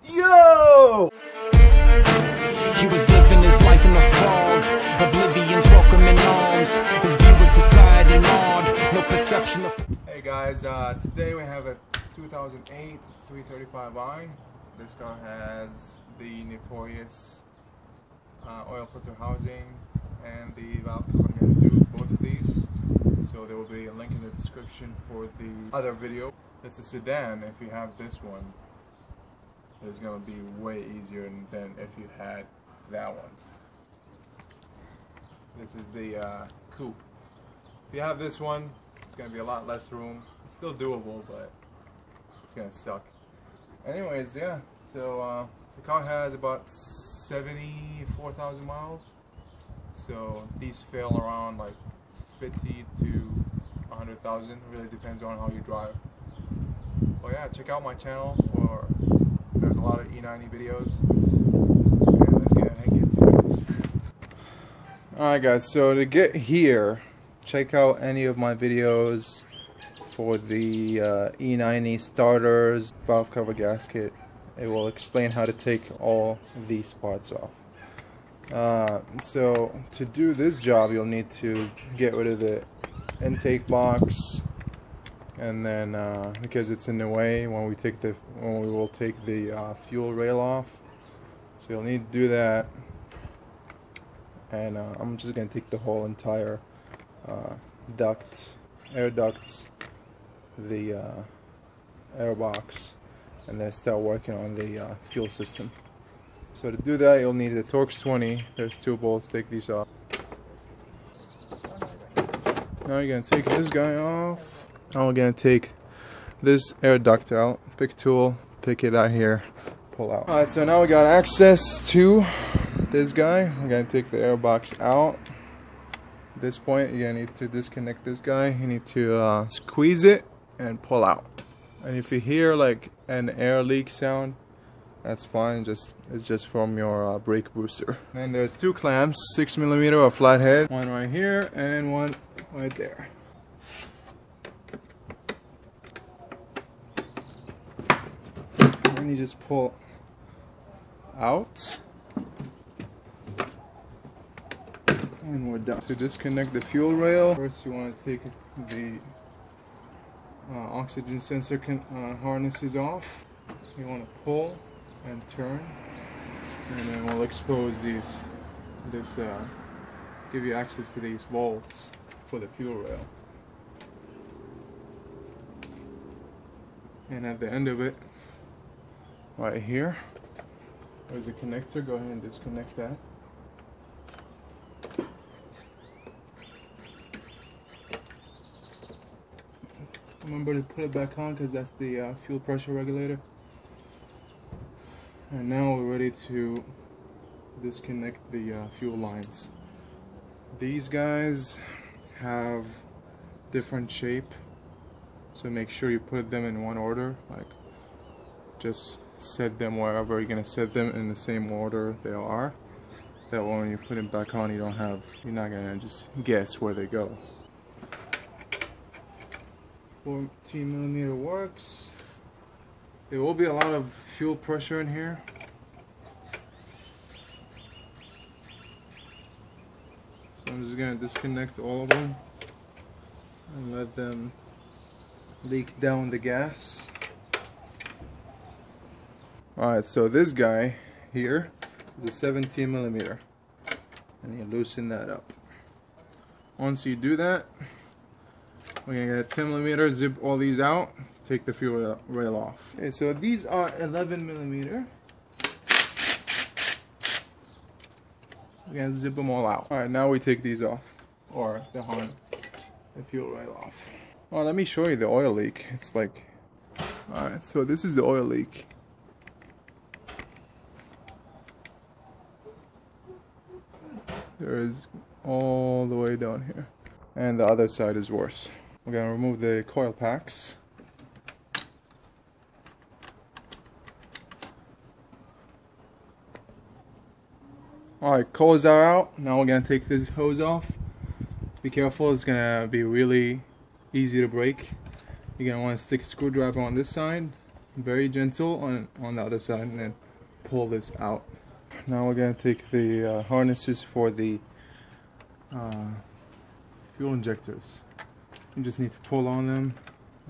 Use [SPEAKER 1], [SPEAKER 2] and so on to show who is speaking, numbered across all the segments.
[SPEAKER 1] Yo!
[SPEAKER 2] He was living his life in the fog, oblivion's welcoming arms. His view of society marred, no perception of.
[SPEAKER 1] Hey guys, today we have a 2008 335i. This car has the notorious oil filter housing and the valve cover. I'm going to do both of these, so there will be a link in the description for the other video. It's a sedan. If you have this one, it's going to be way easier than if you had that one. This is the coupe. If you have this one, it's going to be a lot less room. It's still doable, but it's going to suck. Anyways, yeah, so the car has about 74,000 miles. So these fail around like 50 to 100,000. Really depends on how you drive. But yeah, check out my channel for there's a lot of E90 videos. And let's get into it. Alright guys, so to get here, check out any of my videos for the E90 starters, valve cover gasket. It will explain how to take all these parts off. So to do this job, you'll need to get rid of the intake box, and then because it's in the way when we will take the fuel rail off, so you'll need to do that. And I'm just gonna take the whole entire air ducts, the air box, and then start working on the fuel system. So to do that, you'll need the Torx 20. There's 2 bolts. Take these off. Now you're gonna take this guy off. Now we're gonna take this air duct out. Pick tool, pick it out here, pull out. Alright, so now we got access to this guy. We're gonna take the air box out. At this point, you're gonna need to disconnect this guy. You need to squeeze it and pull out. And if you hear like an air leak sound, that's fine. It's just from your brake booster. And there's 2 clamps, 6mm or flathead. One right here and one right there. And you just pull out. And we're done. To disconnect the fuel rail, first you want to take the oxygen sensor harnesses off. You want to pull and turn, and then we'll expose give you access to these bolts for the fuel rail. And at the end of it, right here, there's a connector. Go ahead and disconnect that. Remember to put it back on because that's the fuel pressure regulator. And now we're ready to disconnect the fuel lines. These guys have different shape, so make sure you put them in one order. Like, just set them wherever you're gonna set them in the same order they are. That way when you put it back on, you're not gonna just guess where they go. 14mm works. There will be a lot of fuel pressure in here. So I'm just going to disconnect all of them and let them leak down the gas. Alright, so this guy here is a 17mm, and you loosen that up. Once you do that, we're going to get a 10mm, zip all these out, take the fuel rail off. Okay, so these are 11mm. We're going to zip them all out. Alright, now we take these off, or the fuel rail off. Oh, let me show you the oil leak. It's like, alright, so this is the oil leak. There is all the way down here. And the other side is worse. We're going to remove the coil packs. Alright, coils are out. Now we're going to take this hose off. Be careful, it's going to be really easy to break. You're going to want to stick a screwdriver on this side, very gentle on the other side, and then pull this out. Now we're gonna take the harnesses for the fuel injectors. You just need to pull on them,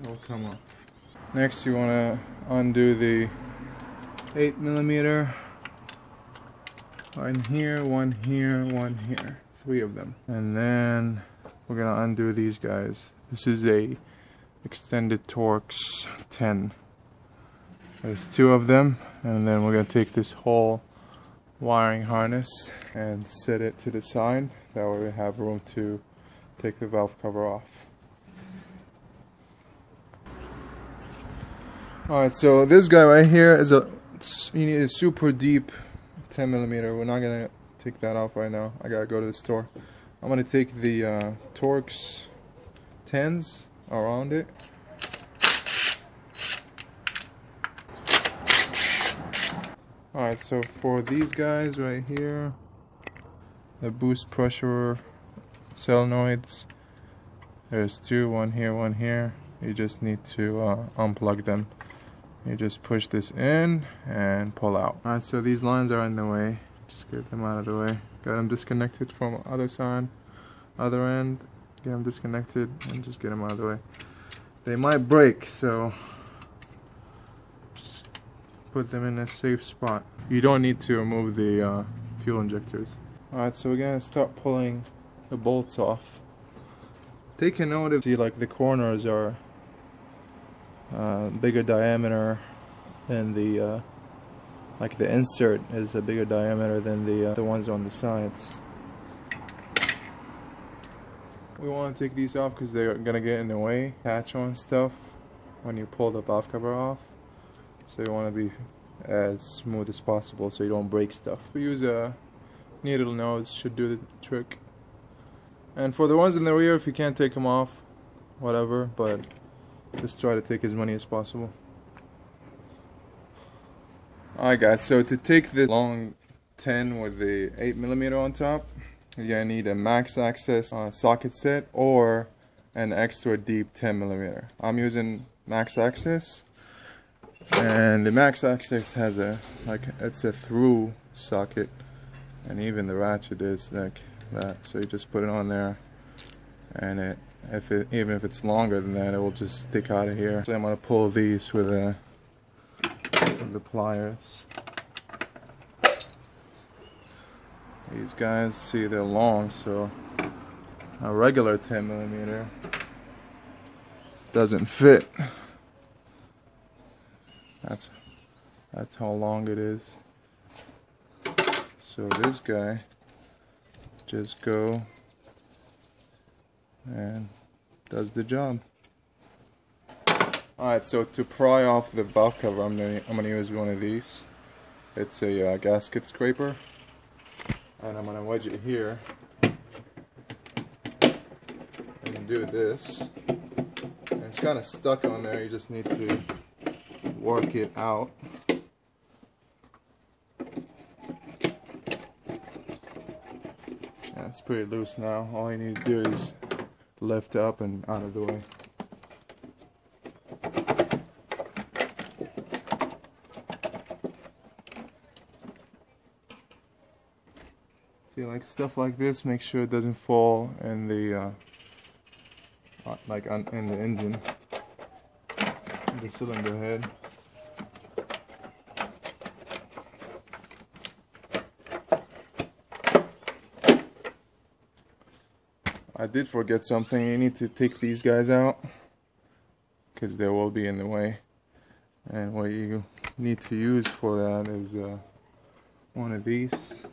[SPEAKER 1] it'll come off. Next you want to undo the 8mm. One here, one here, one here. 3 of them. And then we're gonna undo these guys. This is a extended Torx 10. There's 2 of them, and then we're gonna take this whole wiring harness and set it to the side. That way we have room to take the valve cover off. Alright, so this guy right here is you need a super deep 10mm. We're not gonna take that off right now. I gotta go to the store. I'm gonna take the Torx 10s around it. Alright, so for these guys right here, the boost pressure solenoids, there's 2, one here, one here. You just need to unplug them. You just push this in and pull out. Alright, so these lines are in the way. Just get them out of the way. Got them disconnected from other side, other end. Get them disconnected and just get them out of the way. They might break, so just put them in a safe spot. You don't need to remove the fuel injectors. Alright, so we're gonna start pulling the bolts off. Take a note if the corners are bigger diameter than the the insert is a bigger diameter than the ones on the sides. We want to take these off because they're gonna get in the way, catch on stuff when you pull the valve cover off. So you want to be as smooth as possible so you don't break stuff. We use a needle nose, should do the trick. And for the ones in the rear, if you can't take them off, whatever, but just try to take as many as possible. Alright guys, so to take this long 10 with the 8mm on top, you're gonna need a max access socket set or an extra deep 10mm. I'm using max access, and the max access has it's a through socket, and even the ratchet is like that. So you just put it on there, and even if it's longer than that, it will just stick out of here. So I'm gonna pull these with the pliers. These guys, see, they're long, so a regular 10mm doesn't fit. That's how long it is. So this guy just go and does the job. Alright, so to pry off the valve cover, I'm gonna use one of these. It's a gasket scraper, and I'm gonna wedge it here and do this. And it's kind of stuck on there. You just need to work it out. Yeah, it's pretty loose now. All you need to do is lift up and out of the way. See, like stuff like this, make sure it doesn't fall in the in the engine, the cylinder head. I did forget something. You need to take these guys out because they will be in the way, and what you need to use for that is one of these.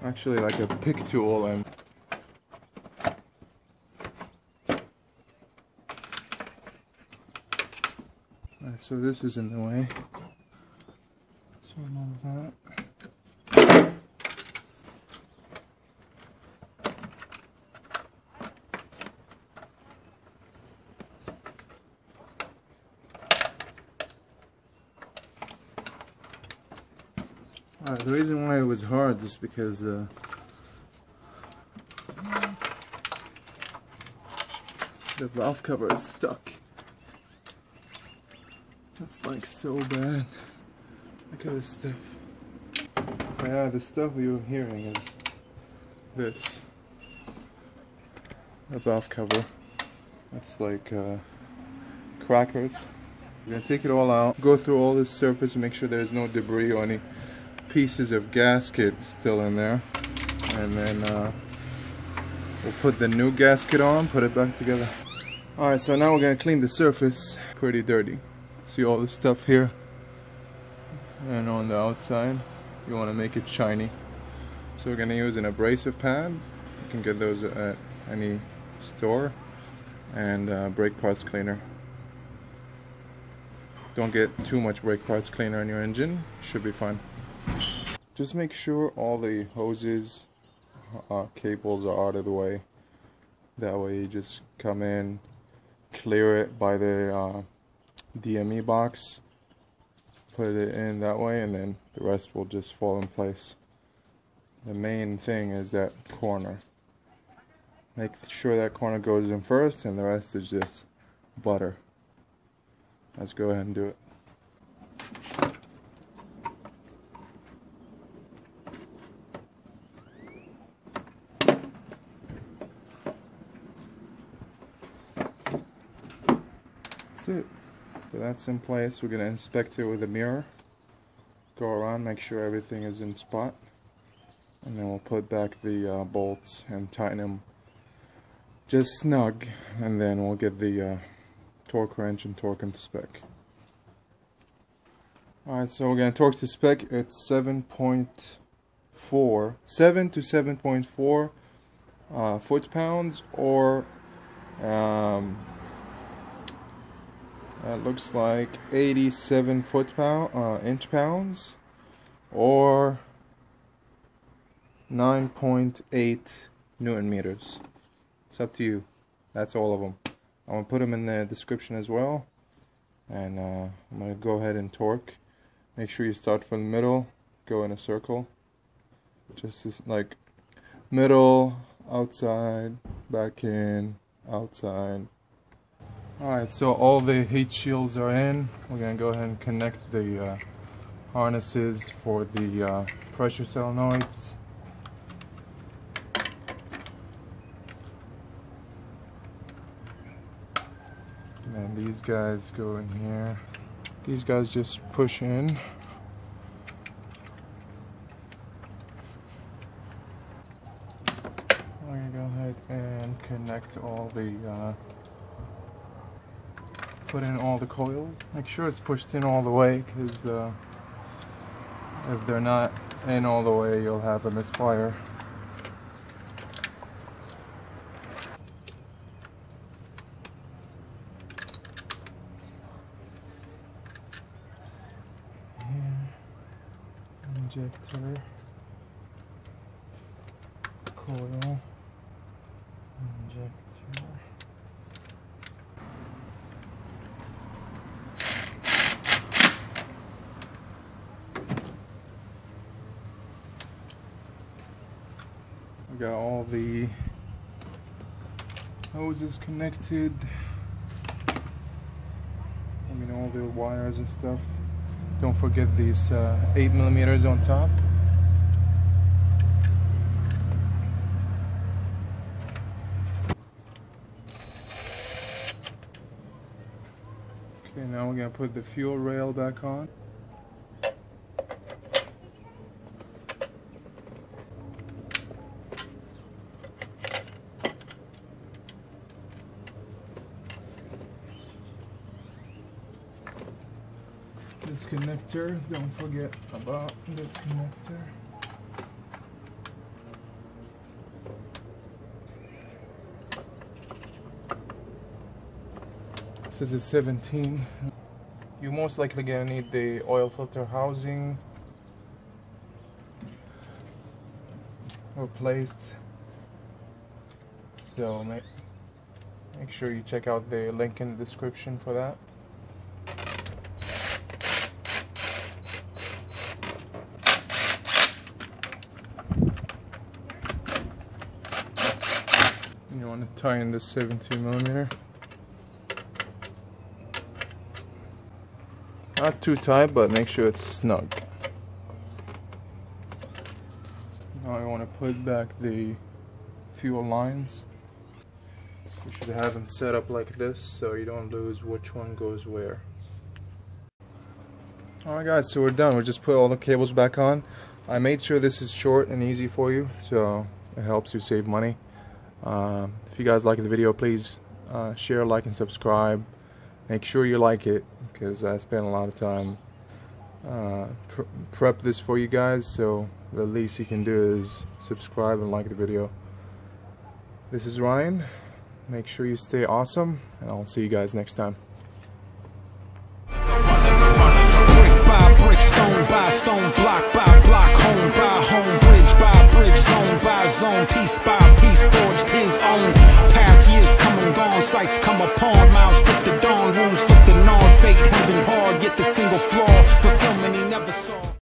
[SPEAKER 1] Actually, like a pick tool, and so this is in the way. So remove that. The reason why it was hard is because the valve cover is stuck. That's like so bad. Look at this stuff. But yeah, the stuff you're hearing is this. A valve cover. That's like crackers. We're gonna take it all out, go through all this surface, make sure there's no debris or any pieces of gasket still in there. And then we'll put the new gasket on, put it back together. Alright, so now we're gonna clean the surface. Pretty dirty. See all this stuff here? And on the outside, you want to make it shiny. So we're gonna use an abrasive pad. You can get those at any store. And brake parts cleaner. Don't get too much brake parts cleaner on your engine. Should be fine. Just make sure all the hoses, cables are out of the way. That way you just come in, clear it by the DME box, put it in that way, and then the rest will just fall in place. The main thing is that corner. Make sure that corner goes in first, and the rest is just butter. Let's go ahead and do it. That's it. So that's in place. We're going to inspect it with a mirror. Go around, make sure everything is in spot. And then we'll put back the bolts and tighten them just snug. And then we'll get the torque wrench and torque them to spec. Alright, so we're going to torque to spec. It's 7.4, 7 to 7.4 foot-pounds, or that looks like 87 inch-pounds, or 9.8 Newton meters. It's up to you. That's all of them. I'm going to put them in the description as well. And I'm going to go ahead and torque. Make sure you start from the middle. Go in a circle. Just this, like middle, outside, back in, outside. Alright, so all the heat shields are in. We're going to go ahead and connect the harnesses for the pressure solenoids. And these guys go in here. These guys just push in. We're going to go ahead and connect all the put in all the coils. Make sure it's pushed in all the way, because if they're not in all the way, you'll have a misfire. Injector, coil, injector. We got all the hoses connected. I mean, all the wires and stuff. Don't forget these 8mm on top. Okay, now we're going to put the fuel rail back on. This connector, don't forget about this connector. This is a 17. You're most likely gonna need the oil filter housing replaced. So make sure you check out the link in the description for that. You want to tighten the 17mm. Not too tight, but make sure it's snug. Now I want to put back the fuel lines. You should have them set up like this so you don't lose which one goes where. Alright guys, so we're done. We just put all the cables back on. I made sure this is short and easy for you, so it helps you save money. If you guys like the video, please share, like, and subscribe. Make sure you like it, because I spent a lot of time prep this for you guys, so the least you can do is subscribe and like the video. This is Ryan. Make sure you stay awesome, and I'll see you guys next time.
[SPEAKER 2] Brick by brick, stone by stone, block by block, home by home, bridge by bridge, zone by zone, piece by piece, forged his own. Past years come and gone, sights come upon, miles stripped the dawn, wounds slipped the non, fate held him hard, yet the single flaw, fulfillment he never saw.